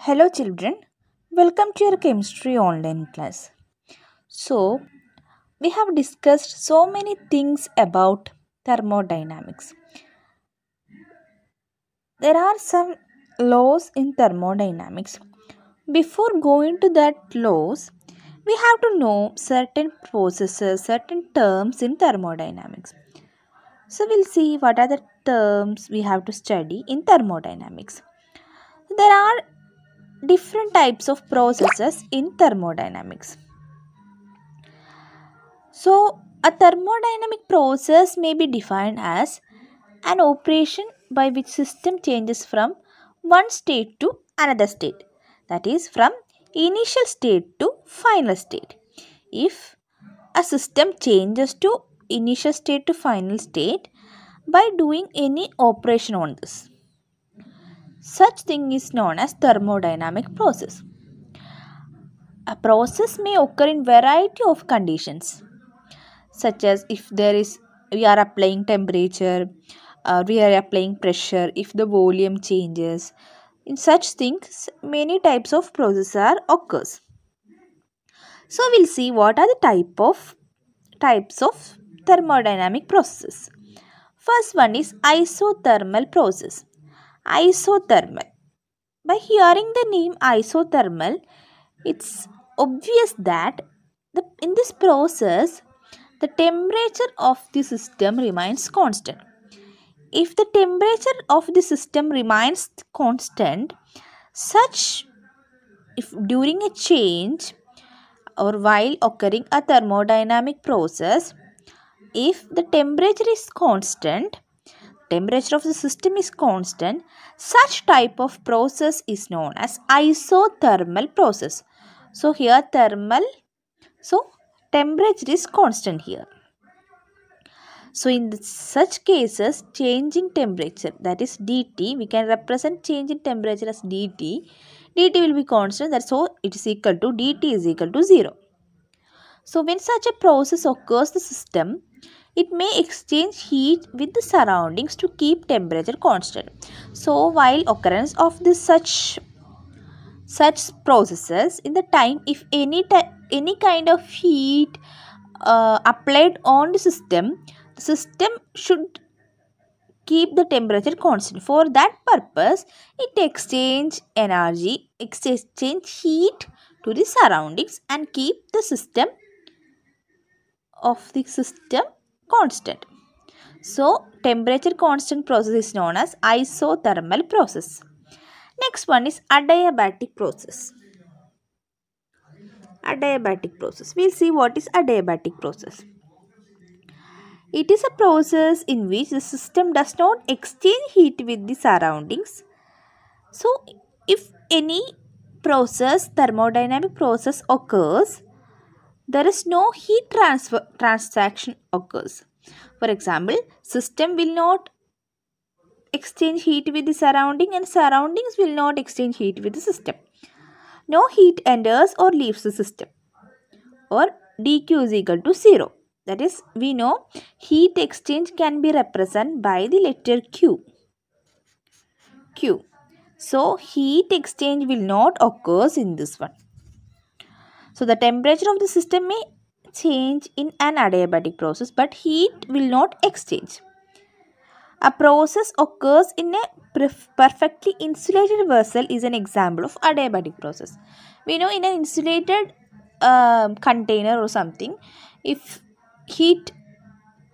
Hello children, welcome to your chemistry online class. So, we have discussed so many things about thermodynamics. There are some laws in thermodynamics. Before going to that laws, we have to know certain processes, certain terms in thermodynamics. So, we'll see what are the terms we have to study in thermodynamics. There are different types of processes in thermodynamics. So, a thermodynamic process may be defined as an operation by which system changes from one state to another state, that is from initial state to final state. If a system changes to initial state to final state by doing any operation on this, such thing is known as thermodynamic process. A process may occur in variety of conditions, such as if we are applying temperature, we are applying pressure, if the volume changes. In such things, many types of processes are occurs. So we'll see what are the types of thermodynamic processes. First one is isothermal process. Isothermal. By hearing the name isothermal, it's obvious that in this process the temperature of the system remains constant. If the temperature of the system remains constant, if during a change or while occurring a thermodynamic process, if the temperature is constant, temperature of the system is constant, such type of process is known as isothermal process. So here temperature is constant here. So in such cases, change in temperature, that is dt, we can represent change in temperature as dt. dt will be constant, that's so it is equal to dt is equal to 0. So when such a process occurs the system, it may exchange heat with the surroundings to keep temperature constant. So while occurrence of such processes, in the time if any kind of heat applied on the system should keep the temperature constant. For that purpose, it exchange heat to the surroundings and keep the system constant. So, temperature constant process is known as isothermal process. Next one is adiabatic process. Adiabatic process. We'll see what is adiabatic process. It is a process in which the system does not exchange heat with the surroundings. So, if any thermodynamic process occurs, there is no heat transaction occurs. For example, system will not exchange heat with the surrounding and surroundings will not exchange heat with the system. No heat enters or leaves the system, or dq is equal to 0. That is, we know heat exchange can be represented by the letter Q. So, heat exchange will not occur in this one. So, the temperature of the system may change in an adiabatic process, but heat will not exchange. A process occurs in a perfectly insulated vessel is an example of adiabatic process. We know in an insulated container or something, if heat,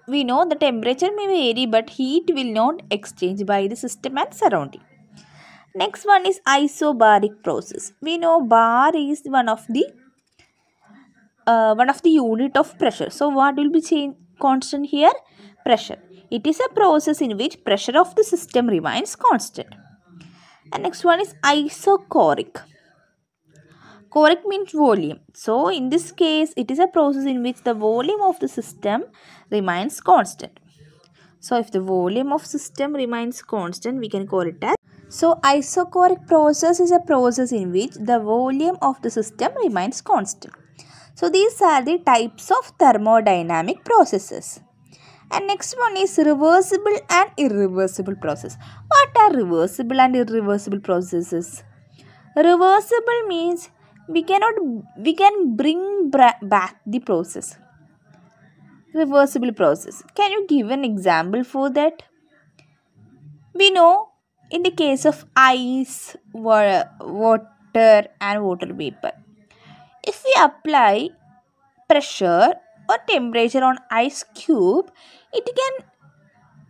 we know the temperature may vary but heat will not exchange by the system and surrounding. Next one is isobaric process. We know bar is one of the unit of pressure. So what will be constant here? Pressure. It is a process in which pressure of the system remains constant. And next one is isochoric. Choric means volume. So in this case, it is a process in which the volume of the system remains constant. So if the volume of system remains constant, we can call it as. So isochoric process is a process in which the volume of the system remains constant. So these are the types of thermodynamic processes. And next one is reversible and irreversible process. What are reversible and irreversible processes? Reversible means we can bring back the process. Reversible process. Can you give an example for that? We know in the case of ice, water and water vapor, if we apply pressure or temperature on ice cube, it can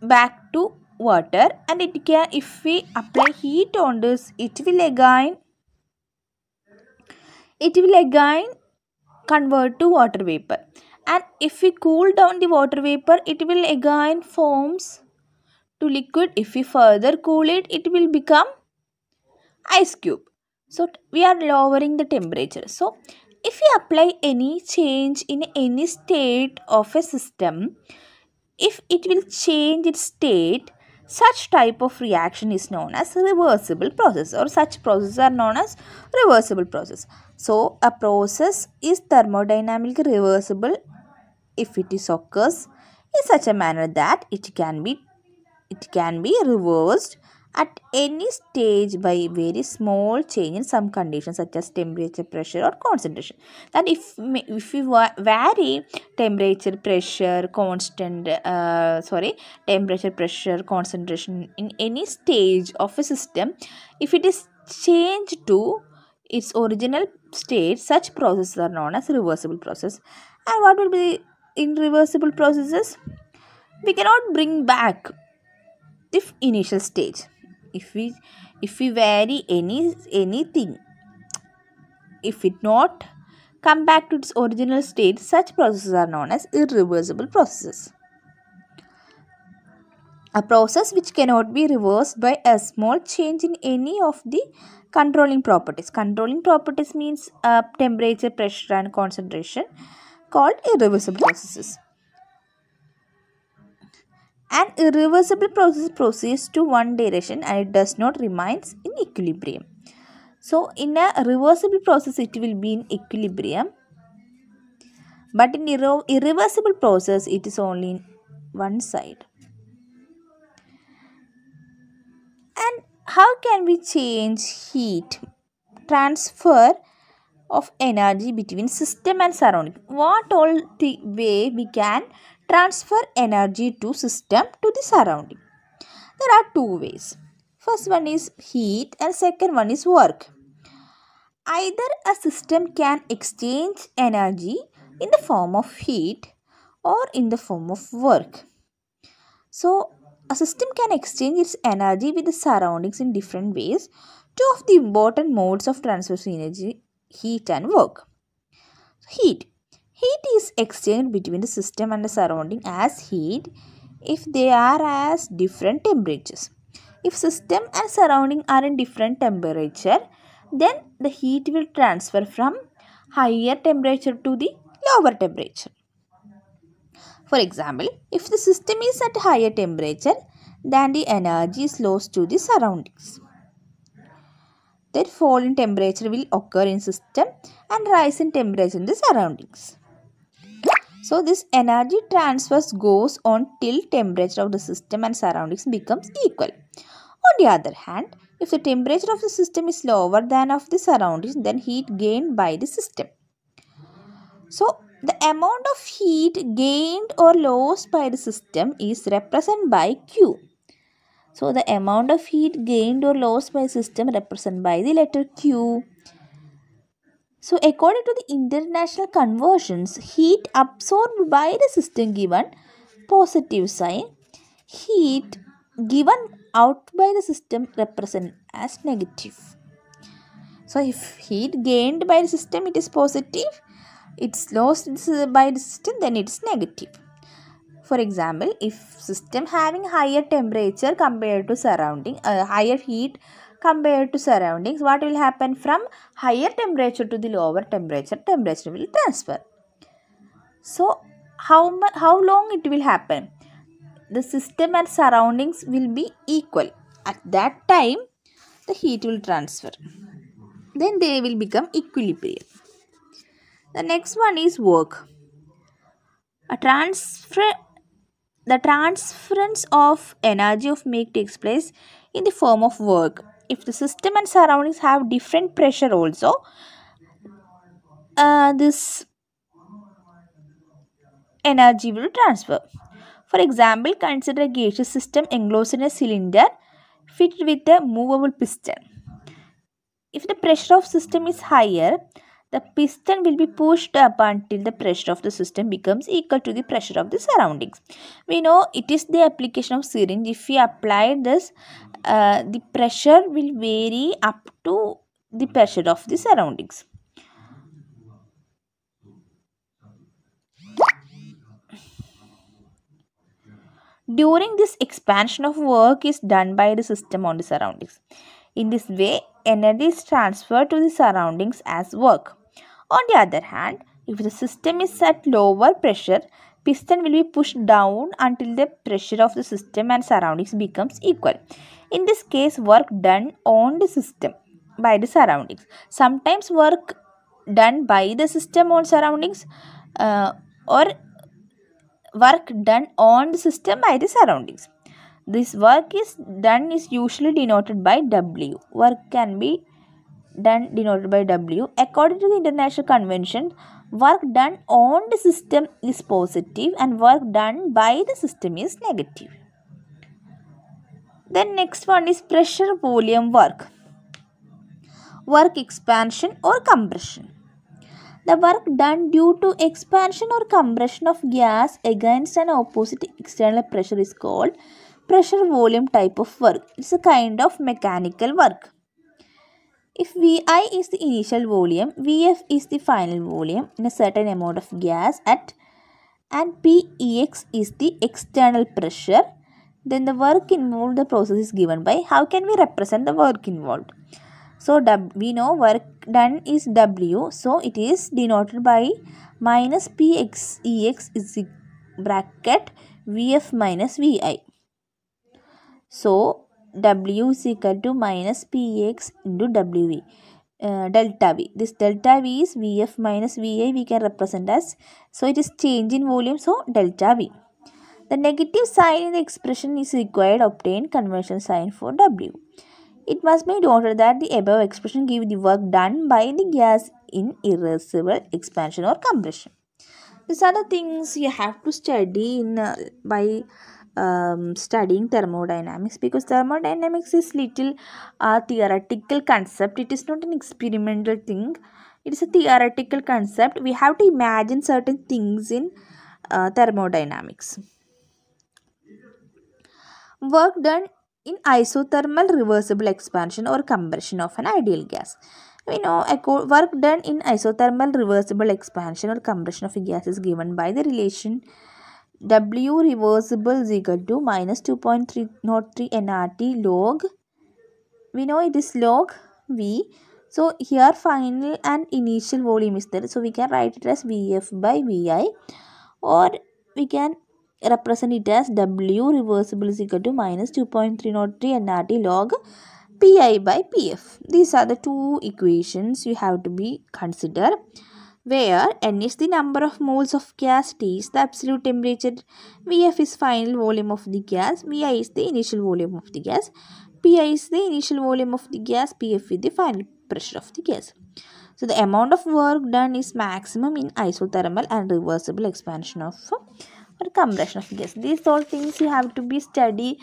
back to water, and it can, if we apply heat on this, it will again convert to water vapor, and if we cool down the water vapor, it will again forms to liquid. If we further cool it, it will become ice cube. So we are lowering the temperature. So if we apply any change in any state of a system, if it will change its state, such type of reaction is known as reversible process, or such processes are known as reversible process. So a process is thermodynamically reversible if it is occurs in such a manner that it can be reversed at any stage by very small change in some conditions such as temperature, pressure or concentration. That if we vary temperature, pressure, temperature, pressure, concentration in any stage of a system, if it is changed to its original state, such processes are known as reversible process. And what will be irreversible processes? We cannot bring back the initial stage. If we vary anything, if it not come back to its original state, such processes are known as irreversible processes. A process which cannot be reversed by a small change in any of the controlling properties. Controlling properties means temperature, pressure and concentration, called irreversible processes. An irreversible process proceeds to one direction and it does not remain in equilibrium. So in a reversible process it will be in equilibrium, but in irreversible process it is only in one side. And how can we change heat transfer of energy between system and surrounding? What all the way we can transfer energy to system to the surrounding? There are two ways. First one is heat and second one is work. Either a system can exchange energy in the form of heat or in the form of work. So a system can exchange its energy with the surroundings in different ways. Two of the important modes of transfer of energy, heat and work. Heat. Heat is exchanged between the system and the surrounding as heat if they are at different temperatures. If system and surrounding are in different temperature, then the heat will transfer from higher temperature to the lower temperature. For example, if the system is at higher temperature, then the energy is lost to the surroundings. That fall in temperature will occur in system and rise in temperature in the surroundings. So this energy transfers goes on till temperature of the system and surroundings becomes equal. On the other hand, if the temperature of the system is lower than of the surroundings, then heat gained by the system. So the amount of heat gained or lost by the system is represented by Q. So the amount of heat gained or lost by system represented by the letter Q. So according to the international conversions, heat absorbed by the system given positive sign, heat given out by the system represented as negative. So if heat gained by the system it is positive, it's lost by the system, then it's negative. For example, if system having higher temperature compared to surrounding, higher heat compared to surroundings, what will happen? From higher temperature to the lower temperature, temperature will transfer. So how long it will happen? The system and surroundings will be equal. At that time, the heat will transfer. Then they will become equilibrium. The next one is work. The transference of energy of make takes place in the form of work. if the system and surroundings have different pressure also, this energy will transfer. For example, consider a gaseous system enclosed in a cylinder fitted with a movable piston. If the pressure of system is higher, the piston will be pushed up until the pressure of the system becomes equal to the pressure of the surroundings. We know it is the application of syringe. If we apply this, the pressure will vary up to the pressure of the surroundings. During this expansion of work is done by the system on the surroundings. In this way, energy is transferred to the surroundings as work. On the other hand, if the system is at lower pressure, piston will be pushed down until the pressure of the system and surroundings becomes equal. In this case, work done on the system by the surroundings. Sometimes work done by the system on surroundings or work done on the system by the surroundings. This work is done is usually denoted by W. Work can be done denoted by W. According to the international convention, work done on the system is positive and work done by the system is negative. Then next one is pressure volume work. Work expansion or compression. The work done due to expansion or compression of gas against an opposite external pressure is called pressure volume type of work. It's a kind of mechanical work. If Vi is the initial volume, Vf is the final volume in a certain amount of gas and Pex is the external pressure, then the work involved the process is given by. How can we represent the work involved? So we know work done is W, so it is denoted by minus Px Ex is the bracket Vf minus Vi. So W is equal to minus Px into Wv. Delta V. This delta V is Vf minus Vi, we can represent as, so it is change in volume, so delta V. The negative sign in the expression is required to obtain conversion sign for W. It must be noted that the above expression gives the work done by the gas in irreversible expansion or compression. These are the things you have to study in by studying thermodynamics, because thermodynamics is little theoretical concept. It is not an experimental thing. It is a theoretical concept. We have to imagine certain things in thermodynamics. Work done in isothermal reversible expansion or compression of an ideal gas. We know work done in isothermal reversible expansion or compression of a gas is given by the relation W reversible is equal to minus 2.303 nRT log. We know it is log V. So here final and initial volume is there. So we can write it as Vf by Vi, or we can represent it as W reversible is equal to minus 2.303 nRT log Pi by Pf. These are the two equations you have to be consider, where N is the number of moles of gas, T is the absolute temperature, Vf is final volume of the gas, Vi is the initial volume of the gas, Pi is the initial volume of the gas, Pf is the final pressure of the gas. So the amount of work done is maximum in isothermal and reversible expansion of or compression of gas. These all things you have to be study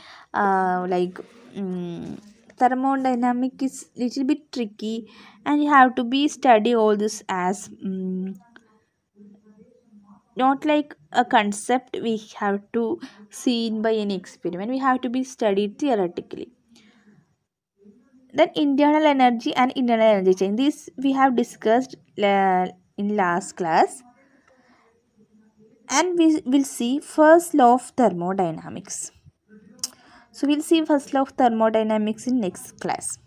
thermodynamic is little bit tricky, and you have to be study all this as not like a concept we have to see by any experiment. We have to be studied theoretically. Then internal energy and internal energy change, this we have discussed in last class, and we will see first law of thermodynamics. So we'll see first law of thermodynamics in next class.